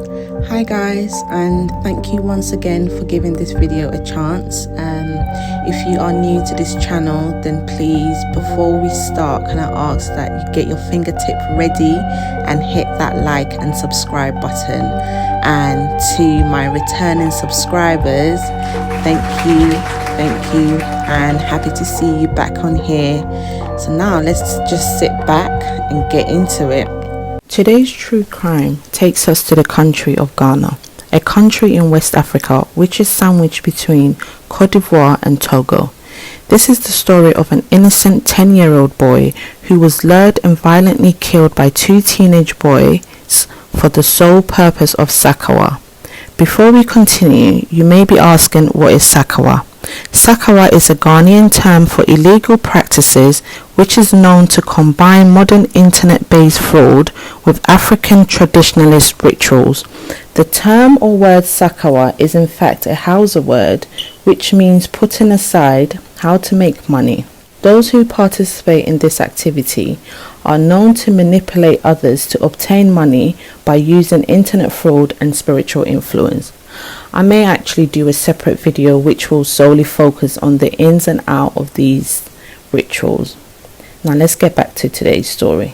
Hi guys, and thank you once again for giving this video a chance. If you are new to this channel, then please, before we start, can I ask that you get your fingertip ready and hit that like and subscribe button. And to my returning subscribers, thank you, and happy to see you back on here. So now let's just sit back and get into it. Today's true crime takes us to the country of Ghana, a country in West Africa which is sandwiched between Cote d'Ivoire and Togo. This is the story of an innocent 10-year-old boy who was lured and violently killed by two teenage boys for the sole purpose of sakawa. Before we continue, you may be asking, what is sakawa? Sakawa is a Ghanaian term for illegal practices which is known to combine modern internet-based fraud with African traditionalist rituals. The term or word sakawa is in fact a Hausa word which means putting aside, how to make money. Those who participate in this activity are known to manipulate others to obtain money by using internet fraud and spiritual influence. I may actually do a separate video which will solely focus on the ins and outs of these rituals. Now let's get back to today's story.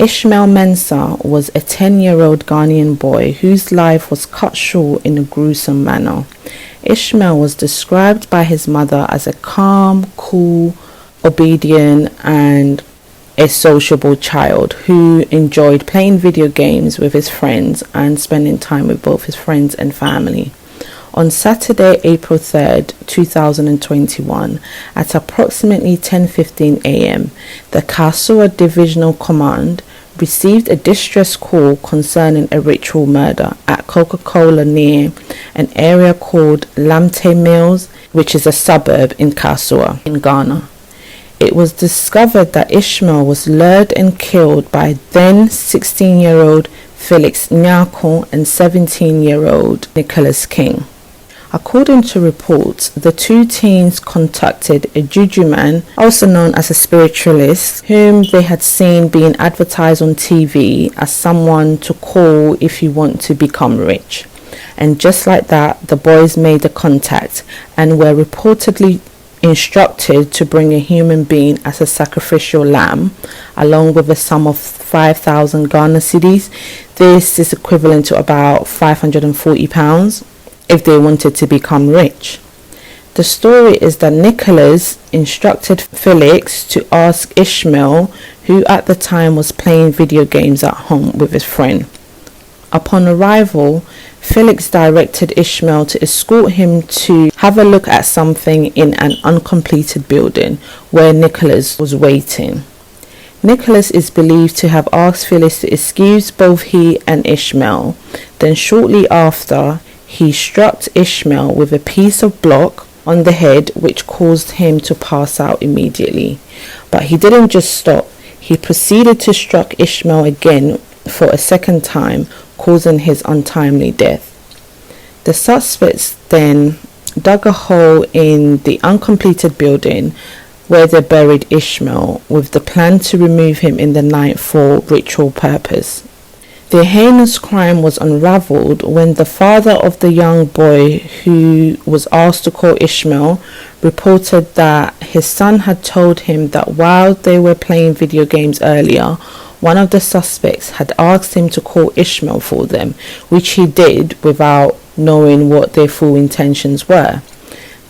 Ishmael Mensah was a 10-year-old Ghanaian boy whose life was cut short in a gruesome manner. Ishmael was described by his mother as a calm, cool, obedient and a sociable child who enjoyed playing video games with his friends and spending time with both his friends and family. On Saturday, April 3rd, 2021, at approximately 10:15 a.m., the Kasua Divisional Command received a distress call concerning a ritual murder at Coca-Cola near an area called Lamte Mills, which is a suburb in Kasua in Ghana. It was discovered that Ishmael was lured and killed by then 16-year-old Felix Nyako and 17-year-old Nicholas King. According to reports, the two teens contacted a juju man, also known as a spiritualist, whom they had seen being advertised on TV as someone to call if you want to become rich. And just like that, the boys made the contact and were reportedly instructed to bring a human being as a sacrificial lamb along with a sum of 5,000 Ghana cedis. This is equivalent to about £540 if they wanted to become rich. The story is that Nicholas instructed Felix to ask Ishmael, who at the time was playing video games at home with his friend. Upon arrival, Felix directed Ishmael to escort him to have a look at something in an uncompleted building where Nicholas was waiting. Nicholas is believed to have asked Felix to excuse both he and Ishmael. Then shortly after, he struck Ishmael with a piece of block on the head which caused him to pass out immediately. But he didn't just stop. He proceeded to strike Ishmael again for a second time, causing his untimely death. The suspects then dug a hole in the uncompleted building where they buried Ishmael with the plan to remove him in the night for ritual purpose. The heinous crime was unraveled when the father of the young boy, who was asked to call Ishmael, reported that his son had told him that while they were playing video games earlier, one of the suspects had asked him to call Ishmael for them, which he did without knowing what their full intentions were.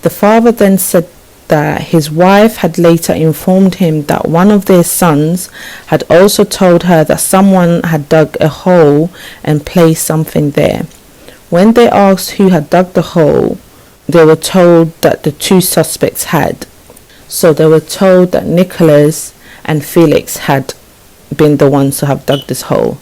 The father then said that his wife had later informed him that one of their sons had also told her that someone had dug a hole and placed something there. When they asked who had dug the hole, they were told that the two suspects had. So they were told that Nicholas and Felix had been the ones to have dug this hole.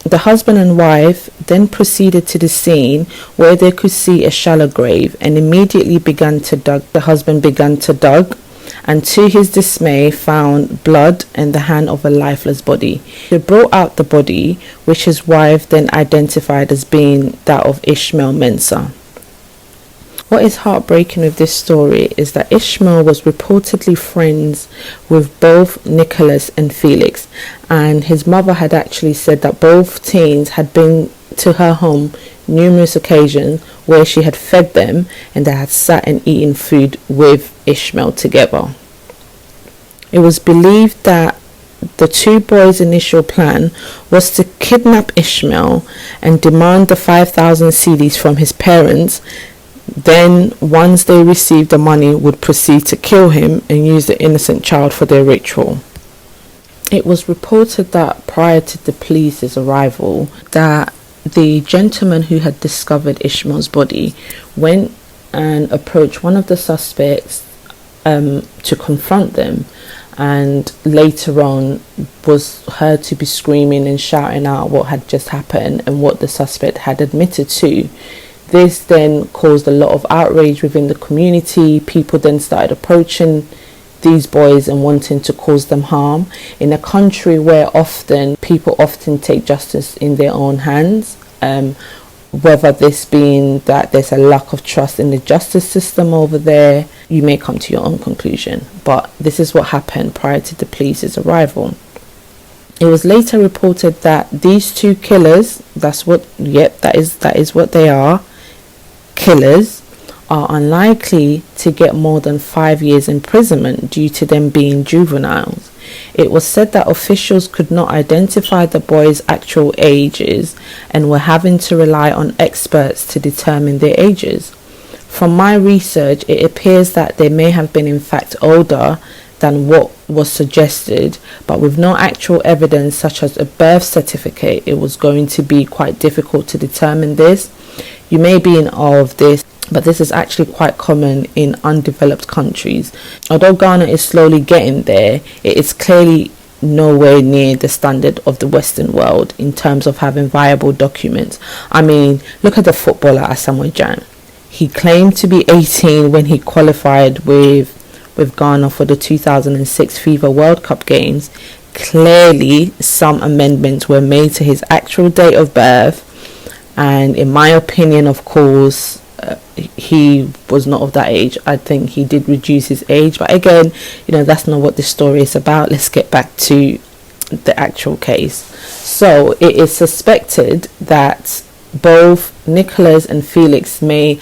The husband and wife then proceeded to the scene where they could see a shallow grave and immediately began to dig. The husband began to dig and to his dismay found blood and the hand of a lifeless body. They brought out the body, which his wife then identified as being that of Ishmael Mensah. What is heartbreaking with this story is that Ishmael was reportedly friends with both Nicholas and Felix, and his mother had actually said that both teens had been to her home numerous occasions where she had fed them and they had sat and eaten food with Ishmael together. It was believed that the two boys' initial plan was to kidnap Ishmael and demand the 5,000 cedis from his parents. Then, once they received the money, would proceed to kill him and use the innocent child for their ritual. It was reported that prior to the police's arrival, that the gentleman who had discovered Ishmael's body went and approached one of the suspects to confront them, and later on was heard to be screaming and shouting out what had just happened and what the suspect had admitted to. This then caused a lot of outrage within the community. People then started approaching these boys and wanting to cause them harm in a country where people often take justice in their own hands, whether this being that there's a lack of trust in the justice system over there. You may come to your own conclusion, but this is what happened prior to the police's arrival. It was later reported that these two killers, that is what they are, killers, are unlikely to get more than 5 years imprisonment due to them being juveniles. It was said that officials could not identify the boys' actual ages and were having to rely on experts to determine their ages. From my research, it appears that they may have been in fact older than what was suggested, but with no actual evidence such as a birth certificate, it was going to be quite difficult to determine this. You may be in awe of this, but this is actually quite common in undeveloped countries. Although Ghana is slowly getting there, it is clearly nowhere near the standard of the Western world in terms of having viable documents. I mean, look at the footballer Asamoah Gyan. He claimed to be 18 when he qualified with Ghana for the 2006 FIFA World Cup games. Clearly, some amendments were made to his actual date of birth, and in my opinion, of course, he was not of that age. I think he did reduce his age, but again, that's not what this story is about. Let's get back to the actual case. So it is suspected that both Nicholas and Felix may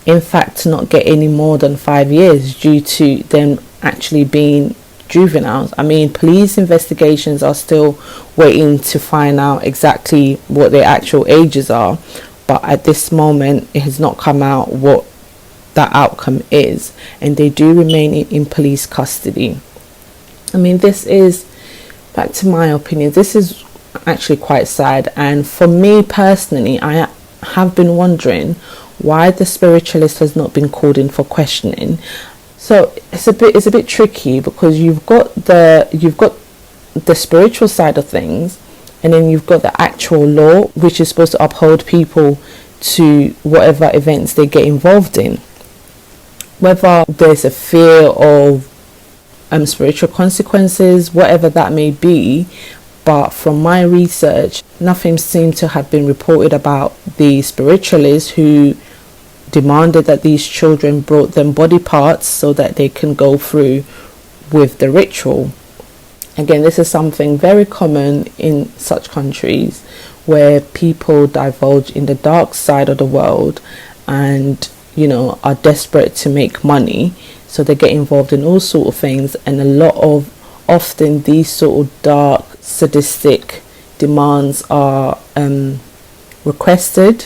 in fact not get any more than 5 years due to them actually being juveniles. I mean, police investigations are still waiting to find out exactly what their actual ages are, but at this moment it has not come out what that outcome is, and they do remain in police custody. I mean, this is, back to my opinion, this is actually quite sad, and for me personally, I have been wondering why the spiritualist has not been called in for questioning. So it's a bit tricky, because you've got the spiritual side of things, and then you've got the actual law, which is supposed to uphold people to whatever events they get involved in. Whether there's a fear of spiritual consequences, whatever that may be, but from my research, nothing seemed to have been reported about the spiritualists who demanded that these children brought them body parts so that they can go through with the ritual. Again, this is something very common in such countries where people divulge in the dark side of the world and are desperate to make money, so they get involved in all sort of things, and often these sort of dark sadistic demands are requested.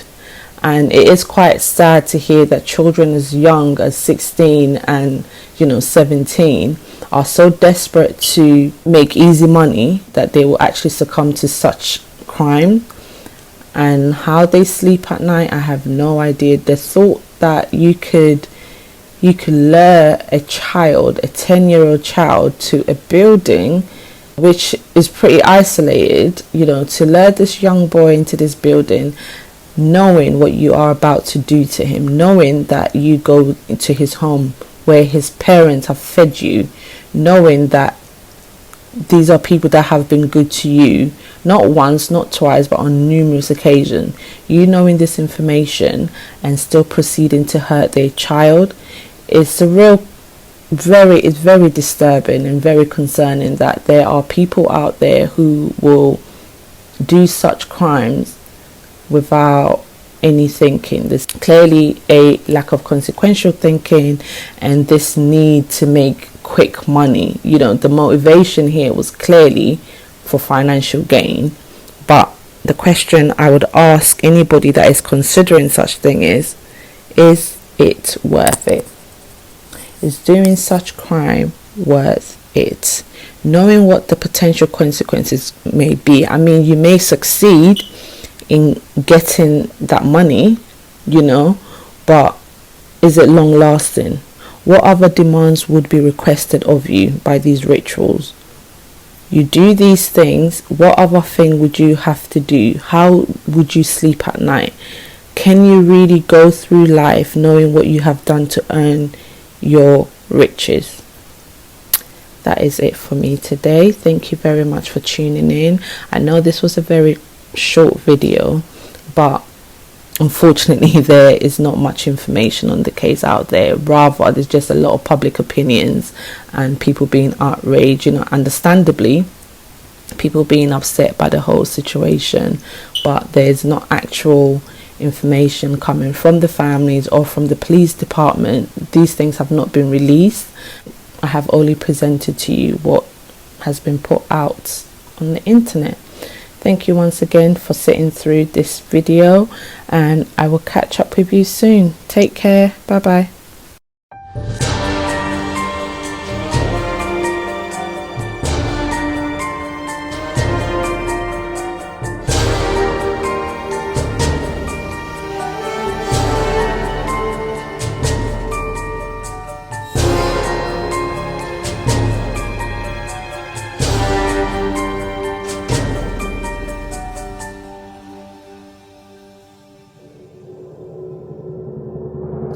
And it is quite sad to hear that children as young as 16 and 17 are so desperate to make easy money that they will actually succumb to such crime. And how they sleep at night, I have no idea. The thought that you could lure a 10-year-old child to a building which is pretty isolated, to lure this young boy into this building, knowing what you are about to do to him, knowing that you go into his home where his parents have fed you, knowing that these are people that have been good to you, not once, not twice, but on numerous occasions. You knowing this information and still proceeding to hurt their child, it's very disturbing and very concerning that there are people out there who will do such crimes without any thinking. There's clearly a lack of consequential thinking and this need to make quick money. You know, the motivation here was clearly for financial gain, but the question I would ask anybody that is considering such thing is it worth it? Is doing such crime worth it? Knowing what the potential consequences may be. I mean, you may succeed in getting that money, you know, but is it long lasting? What other demands would be requested of you by these rituals? You do these things, what other thing would you have to do? How would you sleep at night? Can you really go through life knowing what you have done to earn your riches? That is it for me today. Thank you very much for tuning in. I know this was a very short video, but unfortunately there is not much information on the case out there. Rather, there's just a lot of public opinions and people being outraged, you know, understandably people being upset by the whole situation, but there's not actual information coming from the families or from the police department. These things have not been released. I have only presented to you what has been put out on the internet. Thank you once again for sitting through this video, and I will catch up with you soon. Take care. Bye bye.